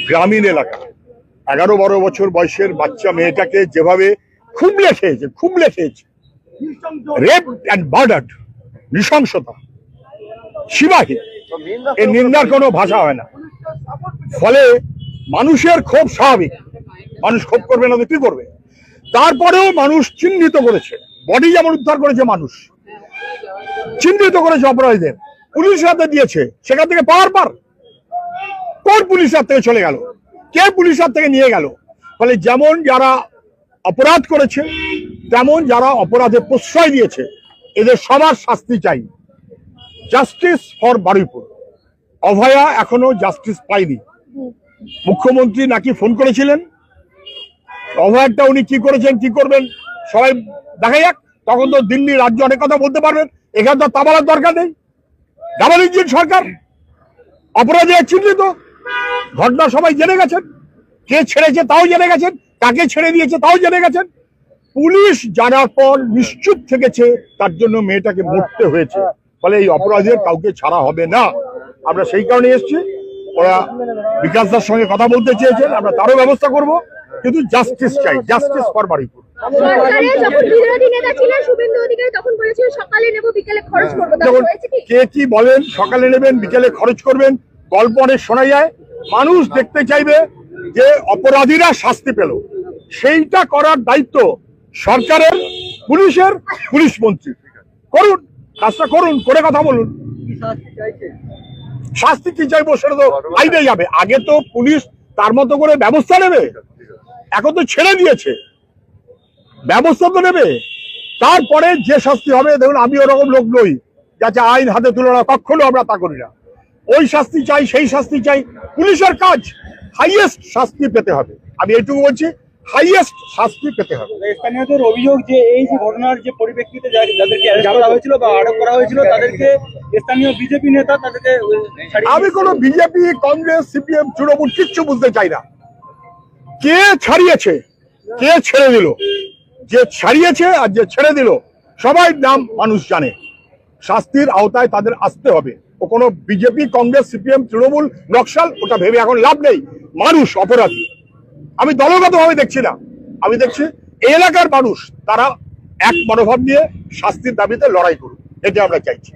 গ্রামীণ এলাকা 11-12 বছর বয়সের বাচ্চা মেয়েটাকে যেভাবে খুবলে খেয়েছে রেপ অ্যান্ড মার্ডার্ড, নৃশংসতা, সীমাহীন, এর নিন্দার কোনো ভাষা হয় না। ফলে মানুষের ক্ষোভ স্বাভাবিক, মানুষ ক্ষোভ করবে না তো কি করবে। তারপরেও মানুষ চিহ্নিত করেছে, বডি যেমন উদ্ধার করেছে, মানুষ চিহ্নিত করেছে অপরাধীদের, পুলিশের হাতে দিয়েছে, সেখান থেকে পার কোন পুলিশের হাত থেকে চলে গেল, কে পুলিশের হাত থেকে নিয়ে গেল। ফলে যেমন যারা অপরাধ করেছে তেমন যারা অপরাধে প্রশ্রয় দিয়েছে, এদের সবার শাস্তি চাই। Justice for Baruipur. অভয়া এখনো জাস্টিস পায়নি। মুখ্যমন্ত্রী নাকি ফোন করেছিলেন, অভয়ারটা উনি কি করেছেন কি করবেন সবাই দেখা যাক, তখন তো দিল্লি রাজ্য অনেক কথা বলতে পারবেন। এখানে তো তাবালার দরকার নেই, ডাবল ইঞ্জিন সরকার, অপরাধী চিহ্নিত, ঘটনা সবাই জেনে গেছেন, কে ছেড়েছে তাও জেনে গেছেন, কাকে ছেড়ে দিয়েছে তাও জেনে গেছেন। পুলিশ জানার পর নিশ্চুপ থেকেছে, তার জন্য মেয়েটাকে মরতে হয়েছে। ফলে এই অপরাধীদের কাউকে ছাড়া হবে না। আমরা সেই কারণে এসেছি। ওরা বিকাশদার সঙ্গে কথা বলতে চেয়েছেন, আমরা তারও ব্যবস্থা করব, কিন্তু জাস্টিস চাই, জাস্টিস ফর বারুইপুর। কে কি বলেন, সকালে নেবেন বিকেলে খরচ করবেন, গল্প অনেক শোনা যায়। মানুষ দেখতে চাইবে যে অপরাধীরা শাস্তি পেল, সেইটা করার দায়িত্ব সরকারের, পুলিশের, পুলিশ মন্ত্রী। করুন কাজটা, করুন, করে কথা বলুন। শাস্তি কি চাইবো সেটা তো আইনে যাবে। আগে তো পুলিশ তার মতো করে ব্যবস্থা নেবে, এখন তো ছেড়ে দিয়েছে, ব্যবস্থা তো নেবে। তারপরে যে শাস্তি হবে, দেখুন আমি ওরকম লোক নই যাতে আইন হাতে তুলে না, কখনো আমরা তা করি না। ওই শাস্তি চাই, সেই শাস্তি চাই, পুলিশের কাজ হাইয়েস্ট শাস্তি পেতে হবে। আমি এইটুকু বলছি, হাইয়েস্ট শাস্তি পেতে হবে। স্থানীয়দের অভিযোগ যে এই যে ঘটনার যে পরিপ্রেক্ষিতে যাদেরকে অ্যারেস্ট করা হয়েছিল বা আটক করা হয়েছিল, তাদেরকে স্থানীয় বিজেপি নেতা তাদেরকে, আমি কোনো বিজেপি, কংগ্রেস, সিপিএম, তৃণমূল কিচ্ছু বুঝতে চাই না। কে ছাড়িয়েছে, কে ছেড়ে দিল, যে ছাড়িয়েছে আর যে ছেড়ে দিল সবাই নাম মানুষ জানে। শাস্তির আওতায় তাদের আসতে হবে। ও কোনো বিজেপি, কংগ্রেস, সিপিএম, তৃণমূল, নকশাল, ওটা ভেবে এখন লাভ নেই। মানুষ অপরাধী। আমি দলগতভাবে দেখছি না, আমি দেখছি এলাকার মানুষ, তারা এক মনোভাব নিয়ে শাস্তির দাবিতে লড়াই করুক, এটা আমরা চাইছি।